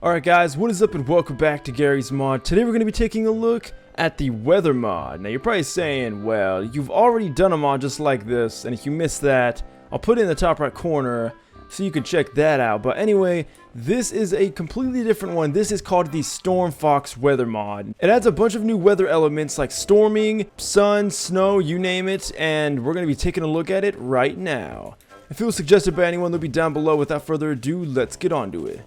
Alright guys, what is up and welcome back to Garry's Mod. Today we're going to be taking a look at the weather mod. Now you're probably saying, well, you've already done a mod just like this, and if you missed that, I'll put it in the top right corner so you can check that out. But anyway, this is a completely different one. This is called the Storm Fox weather mod. It adds a bunch of new weather elements like storming, sun, snow, you name it, and we're going to be taking a look at it right now. If it was suggested by anyone, they'll be down below. Without further ado, let's get on to it.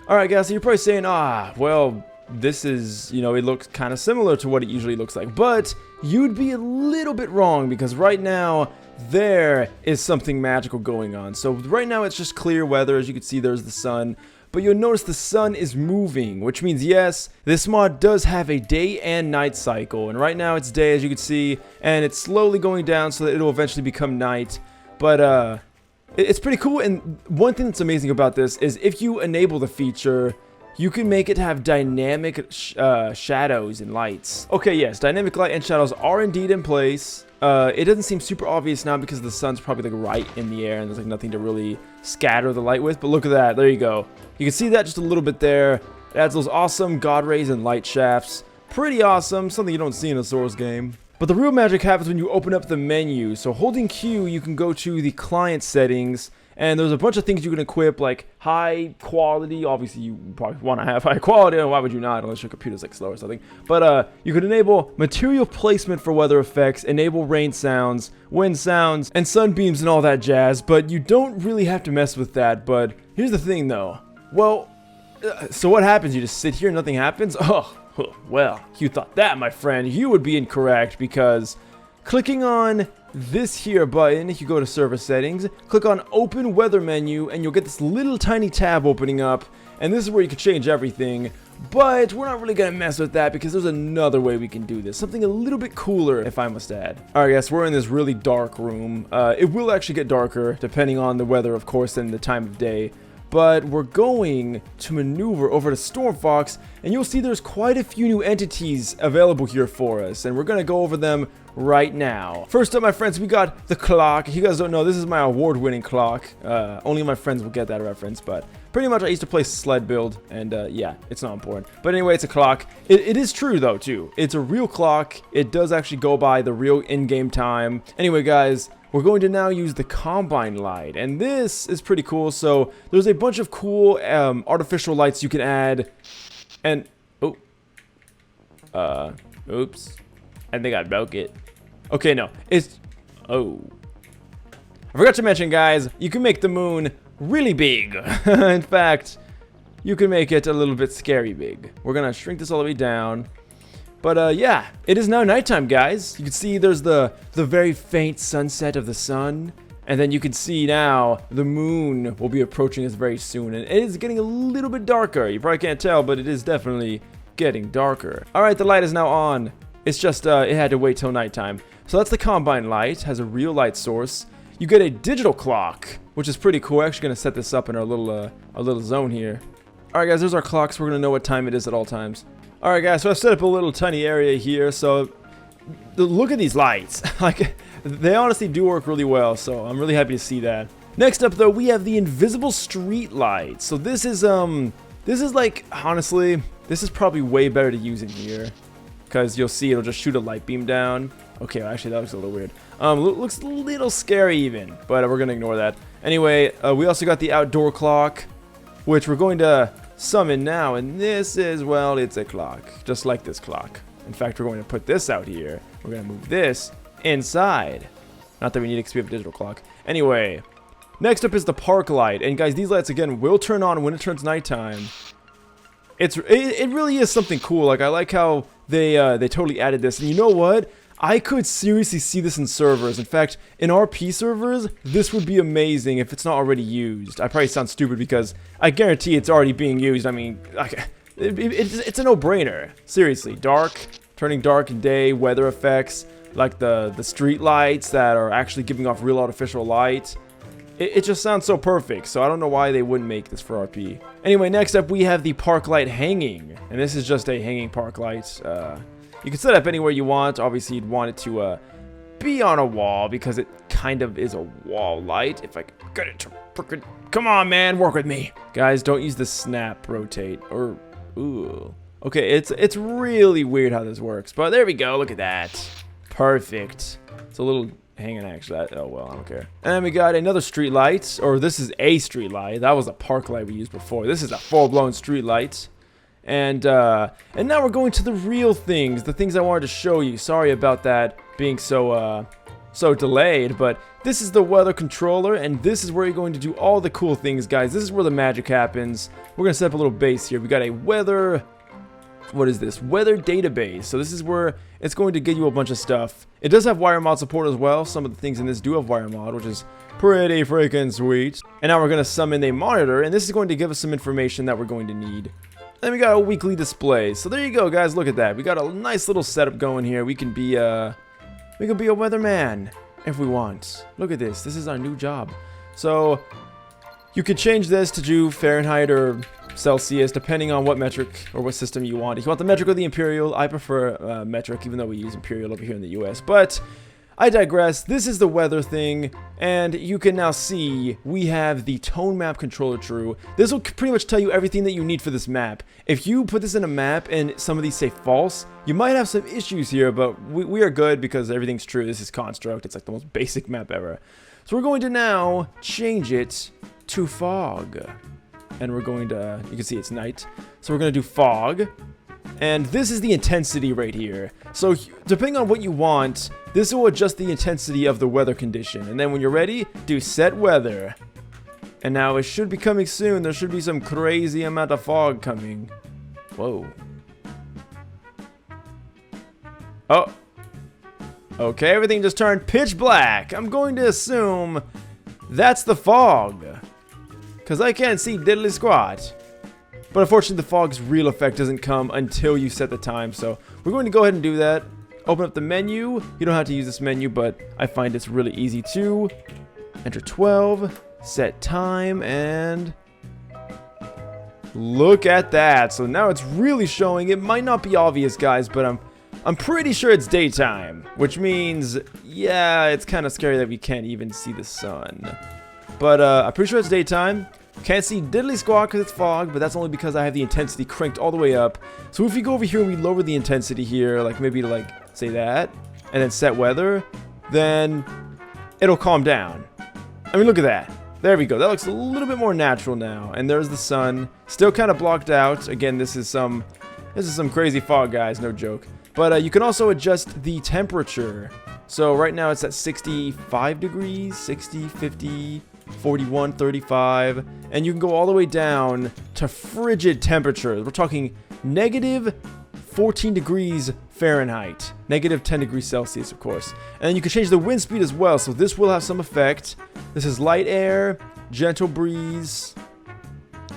Alright guys, so you're probably saying, well, this is, it looks kind of similar to what it usually looks like. But you'd be a little bit wrong because right now, there is something magical going on. So right now it's just clear weather. As you can see, there's the sun. But you'll notice the sun is moving, which means, yes, this mod does have a day and night cycle. And right now it's day, as you can see, and it's slowly going down so that it'll eventually become night. But, it's pretty cool, and one thing that's amazing about this is if you enable the feature, you can make it have dynamic shadows and lights. Okay, yes, dynamic light and shadows are indeed in place. It doesn't seem super obvious now because the sun's probably like right in the air and there's like nothing to really scatter the light with, but look at that, there you go. You can see that just a little bit there. It adds those awesome god rays and light shafts. Pretty awesome, something you don't see in a Souls game. But the real magic happens when you open up the menu. So holding Q, you can go to the client settings, and there's a bunch of things you can equip, like high quality. Obviously, you probably want to have high quality, and why would you not, unless your computer's like slow or something. But you can enable material placement for weather effects, enable rain sounds, wind sounds, and sunbeams and all that jazz. But you don't really have to mess with that. But here's the thing, though. Well, so what happens? You just sit here and nothing happens? Oh. Well, you thought that, my friend. You would be incorrect because clicking on this here button, if you go to server settings, click on open weather menu and you'll get this little tiny tab opening up, and this is where you can change everything. But we're not really gonna mess with that because there's another way we can do this, something a little bit cooler, if I must add. Alright guys, we're in this really dark room. It will actually get darker depending on the weather, of course, and the time of day. But we're going to maneuver over to Storm Fox, and you'll see there's quite a few new entities available here for us, and we're going to go over them right now. First up, my friends, we got the clock. If you guys don't know, this is my award-winning clock. Only my friends will get that reference, but pretty much I used to play sled build, and yeah, it's not important. But anyway, it's a clock. It is true, though, too. It's a real clock. It does actually go by the real in-game time. Anyway, guys, we're going to now use the Combine light, and this is pretty cool. So there's a bunch of cool artificial lights you can add, and oops, I think I broke it. Okay, no, it's I forgot to mention, guys, you can make the moon really big. In fact, you can make it a little bit scary big. We're gonna shrink this all the way down. But yeah, it is now nighttime, guys. You can see there's the very faint sunset of the sun. And then you can see now the moon will be approaching us very soon. And it is getting a little bit darker. You probably can't tell, but it is definitely getting darker. Alright, the light is now on. It's just, it had to wait till nighttime. So that's the Combine light. Has a real light source. You get a digital clock, which is pretty cool. We're actually going to set this up in our little zone here. Alright, guys, there's our clock, so we're going to know what time it is at all times. Alright guys, so I've set up a little tiny area here, so look at these lights. Like, they honestly do work really well, so I'm really happy to see that. Next up though, we have the invisible street lights. So this is like, honestly, this is probably way better to use in here. Because you'll see it'll just shoot a light beam down. Okay, well, actually that looks a little weird. Looks a little scary even, but we're gonna ignore that. Anyway, we also got the outdoor clock, which we're going to summon now, and this is, well, it's a clock, just like this clock. In fact, we're going to put this out here. We're going to move this inside. Not that we need it because we have a digital clock. Anyway, next up is the park light, and guys, these lights again will turn on when it turns nighttime. It really is something cool. Like, I like how they totally added this, and you know what? I could seriously see this in servers. In fact, in RP servers, this would be amazing if it's not already used. I probably sound stupid because I guarantee it's already being used. I mean, it's a no-brainer. Seriously, turning dark in day, weather effects, like the street lights that are actually giving off real artificial light. It just sounds so perfect, so I don't know why they wouldn't make this for RP. Anyway, next up we have the park light hanging, and this is just a hanging park light. You can set it up anywhere you want. Obviously, you'd want it to be on a wall because it kind of is a wall light. If I get it to frickin'... Come on, man, work with me. Guys, don't use the snap rotate, or... Ooh. Okay, it's really weird how this works, but there we go, look at that. Perfect. It's a little... hanging actually. Oh well, I don't care. And we got another street light, or this is a street light. That was a park light we used before. This is a full-blown street light. And now we're going to the real things, the things I wanted to show you. Sorry about that being so delayed, but this is the weather controller, and this is where you're going to do all the cool things, guys. This is where the magic happens. We're gonna set up a little base here. We got a weather... What is this? Weather database. So this is where it's going to give you a bunch of stuff. It does have wire mod support as well. Some of the things in this do have wire mod, which is pretty freaking sweet. And now we're going to summon a monitor, and this is going to give us some information that we're going to need. Then we got a weekly display. So there you go, guys. Look at that. We got a nice little setup going here. We can be a weatherman if we want. Look at this. This is our new job. So you could change this to do Fahrenheit or Celsius, depending on what metric or what system you want. If you want the metric or the imperial, I prefer metric, even though we use imperial over here in the US. But I digress. This is the weather thing, and you can now see we have the tone map controller true. This will pretty much tell you everything that you need for this map. If you put this in a map and some of these say false, you might have some issues here, but we are good because everything's true. This is construct. It's like the most basic map ever. So we're going to now change it to fog. And we're going to, you can see it's night. So we're going to do fog. And this is the intensity right here. So depending on what you want, this will adjust the intensity of the weather condition. And then when you're ready, do set weather. And now it should be coming soon. There should be some crazy amount of fog coming. Whoa. Oh. Okay, everything just turned pitch black. I'm going to assume that's the fog, because I can't see diddly squat. But unfortunately, the fog's real effect doesn't come until you set the time. So we're going to go ahead and do that. Open up the menu. You don't have to use this menu, but I find it's really easy to. Enter 12, set time, and look at that. So now it's really showing. It might not be obvious, guys, but I'm pretty sure it's daytime, which means, yeah, it's kind of scary that we can't even see the sun. But I'm pretty sure it's daytime. Can't see diddly squat because it's fog, but that's only because I have the intensity cranked all the way up. So if we go over here and we lower the intensity here, like maybe like say that, and then set weather, then it'll calm down. I mean, look at that. There we go. That looks a little bit more natural now. And there's the sun, still kind of blocked out. Again, this is some crazy fog, guys. No joke. But you can also adjust the temperature. So right now it's at 65 degrees, 60, 50. 41, 35, and you can go all the way down to frigid temperatures. We're talking negative 14 degrees Fahrenheit, negative 10 degrees Celsius, of course. And then you can change the wind speed as well, so this will have some effect. This is light air, gentle breeze,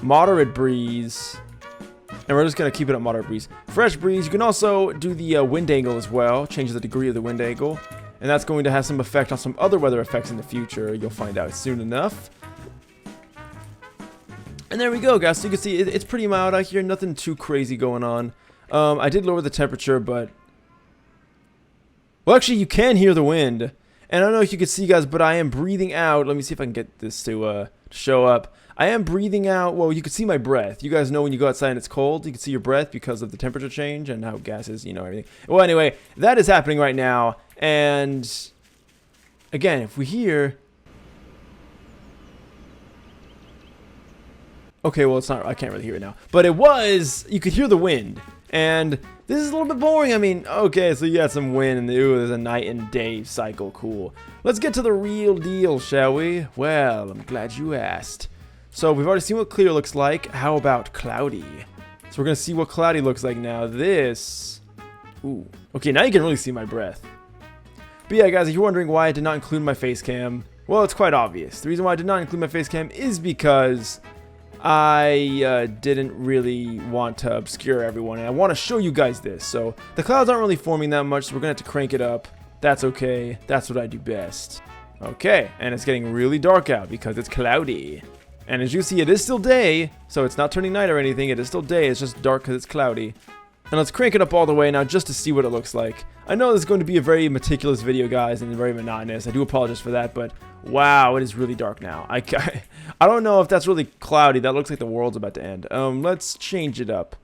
moderate breeze, and we're just going to keep it at moderate breeze. Fresh breeze. You can also do the wind angle as well, change the degree of the wind angle. And that's going to have some effect on some other weather effects in the future. You'll find out soon enough. And there we go, guys. So you can see it's pretty mild out here. Nothing too crazy going on. I did lower the temperature, but... Well, actually, you can hear the wind. And I don't know if you can see, guys, but I am breathing out. Let me see if I can get this to show up. I am breathing out. Well, you can see my breath. You guys know when you go outside and it's cold, you can see your breath because of the temperature change and how gases, everything. Well, anyway, that is happening right now. And again, if we hear... Okay, well, it's not... I can't really hear it now. But it was... You could hear the wind. And this is a little bit boring. I mean, okay, so you got some wind and ooh, there's a night and day cycle. Cool. Let's get to the real deal, shall we? Well, I'm glad you asked. So we've already seen what clear looks like. How about cloudy? So we're going to see what cloudy looks like now. This... Ooh. Okay, now you can really see my breath. But yeah, guys, if you're wondering why I did not include my face cam, well, it's quite obvious. The reason why I did not include my face cam is because I didn't really want to obscure everyone, and I want to show you guys this. So the clouds aren't really forming that much, so we're going to have to crank it up. That's okay. That's what I do best. Okay, and it's getting really dark out because it's cloudy. And as you see, it is still day, so it's not turning night or anything. It is still day. It's just dark because it's cloudy. And let's crank it up all the way now just to see what it looks like. I know this is going to be a very meticulous video, guys, and very monotonous. I do apologize for that, but wow, it is really dark now. I don't know if that's really cloudy. That looks like the world's about to end. Let's change it up.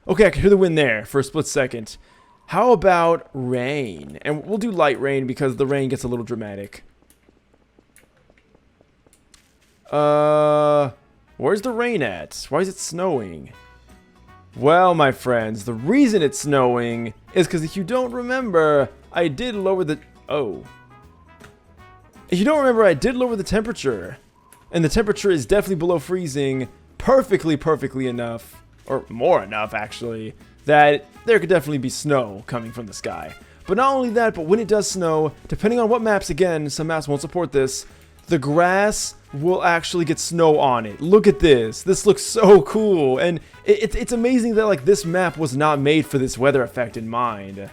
Okay, I can hear the wind there for a split second. How about rain? And we'll do light rain because the rain gets a little dramatic. Where's the rain at? Why is it snowing? Well, my friends, the reason it's snowing is because if you don't remember, I did lower the... Oh. If you don't remember, I did lower the temperature. And the temperature is definitely below freezing. Perfectly enough. Or more enough, actually. That there could definitely be snow coming from the sky. But not only that, but when it does snow, depending on what maps, again, some maps won't support this, the grass will actually get snow on it. Look at this. This looks so cool. And it's amazing that, like, this map was not made for this weather effect in mind.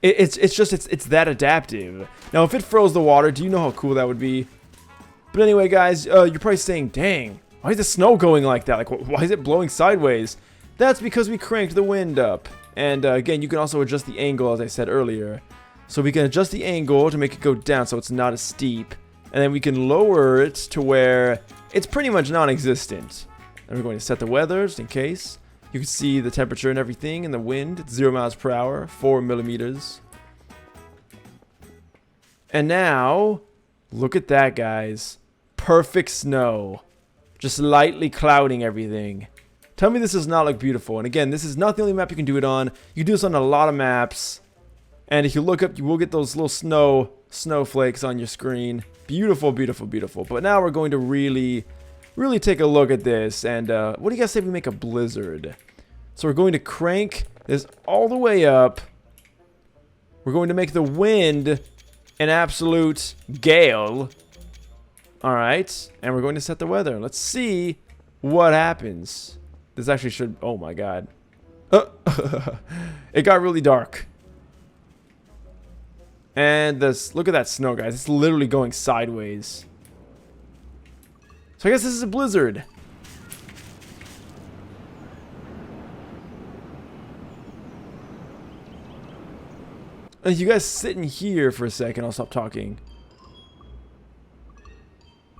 It's that adaptive. Now, if it froze the water, do you know how cool that would be? But anyway, guys, you're probably saying, dang, why is the snow going like that? Like, why is it blowing sideways? That's because we cranked the wind up. And again, you can also adjust the angle, as I said earlier. So we can adjust the angle to make it go down so it's not as steep. And then we can lower it to where it's pretty much non-existent. And we're going to set the weather just in case. You can see the temperature and everything and the wind. It's 0 miles per hour, 4 millimeters. And now, look at that, guys. Perfect snow. Just lightly clouding everything. Tell me this does not look beautiful. And again, this is not the only map you can do it on. You can do this on a lot of maps. And if you look up, you will get those little snowflakes on your screen. Beautiful. But now we're going to really take a look at this. And what do you guys say we make a blizzard? So we're going to crank this all the way up. We're going to make the wind an absolute gale. Alright. And we're going to set the weather. Let's see what happens. This actually should... Oh my god. It got really dark. And this, look at that snow, guys. It's literally going sideways. So I guess this is a blizzard. And you guys sit in here for a second. I'll stop talking.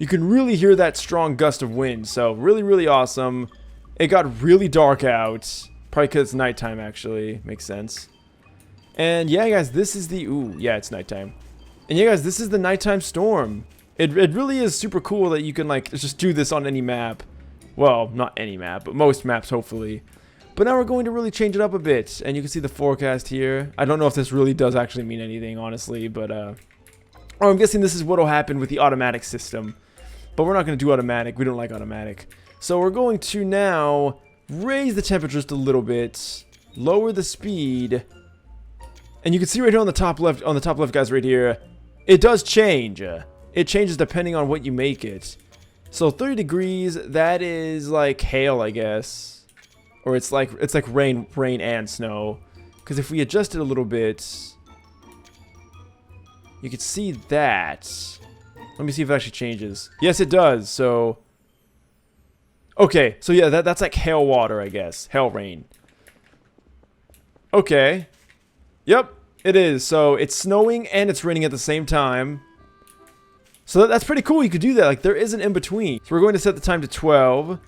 You can really hear that strong gust of wind. So really awesome. It got really dark out. Probably because it's nighttime, actually. Makes sense. And yeah, guys, this is the... Ooh, yeah, it's nighttime. And yeah, guys, this is the nighttime storm. It really is super cool that you can, like, just do this on any map. Well, not any map, but most maps, hopefully. But now we're going to really change it up a bit. And you can see the forecast here. I don't know if this really does actually mean anything, honestly, but... Or I'm guessing this is what will happen with the automatic system. But we're not going to do automatic. We don't like automatic. So we're going to now raise the temperature just a little bit. Lower the speed... And you can see right here on the top left, guys, right here, it does change. It changes depending on what you make it. So 30 degrees, that is like hail, I guess. Or it's like rain and snow. Because if we adjust it a little bit, you can see that. Let me see if it actually changes. Yes, it does. So, okay. So yeah, that's like hail water, I guess. Hail rain. Okay. Yep, it is. So it's snowing and it's raining at the same time. So that's pretty cool. You could do that. Like, there is an in-between. So we're going to set the time to 12.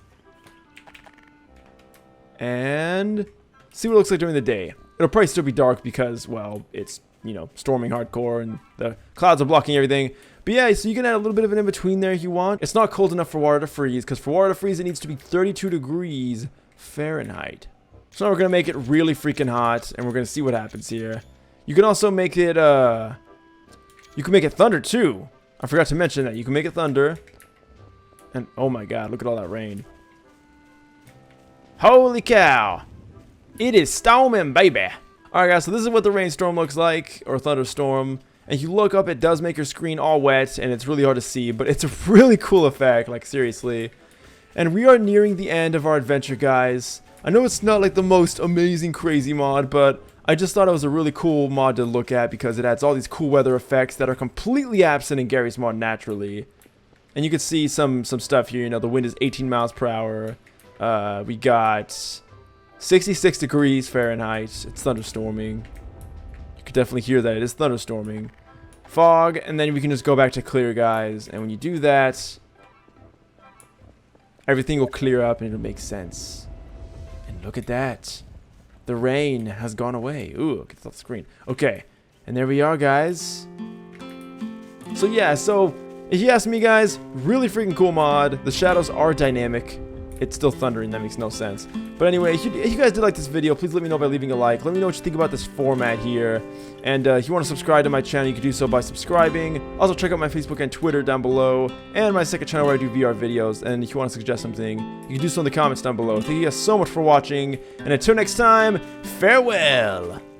And see what it looks like during the day. It'll probably still be dark because, well, it's, you know, storming hardcore and the clouds are blocking everything. But yeah, so you can add a little bit of an in-between there if you want. It's not cold enough for water to freeze, because for water to freeze, it needs to be 32 degrees Fahrenheit. So now we're going to make it really freaking hot, and we're going to see what happens here. You can also make it, you can make it thunder, too. I forgot to mention that. You can make it thunder. And, oh my god, look at all that rain. Holy cow. It is storming, baby. Alright, guys, so this is what the rainstorm looks like, or thunderstorm. And if you look up, it does make your screen all wet, and it's really hard to see, but it's a really cool effect, like, seriously. And we are nearing the end of our adventure, guys. I know it's not like the most amazing crazy mod, but I just thought it was a really cool mod to look at because it adds all these cool weather effects that are completely absent in Garry's mod naturally. And you can see some stuff here, you know, the wind is 18 miles per hour. We got 66 degrees Fahrenheit. It's thunderstorming. You could definitely hear that. It is thunderstorming. Fog, and then we can just go back to clear, guys. And when you do that, everything will clear up and it'll make sense. And look at that. The rain has gone away. Ooh, get off the screen. Okay, and there we are, guys. So yeah, so if you ask me, guys, really freaking cool mod. The shadows are dynamic. It's still thundering. That makes no sense. But anyway, if you guys did like this video, please let me know by leaving a like. Let me know what you think about this format here. And if you want to subscribe to my channel, you can do so by subscribing. Also, check out my Facebook and Twitter down below. And my second channel where I do VR videos. And if you want to suggest something, you can do so in the comments down below. Thank you guys so much for watching. And until next time, farewell!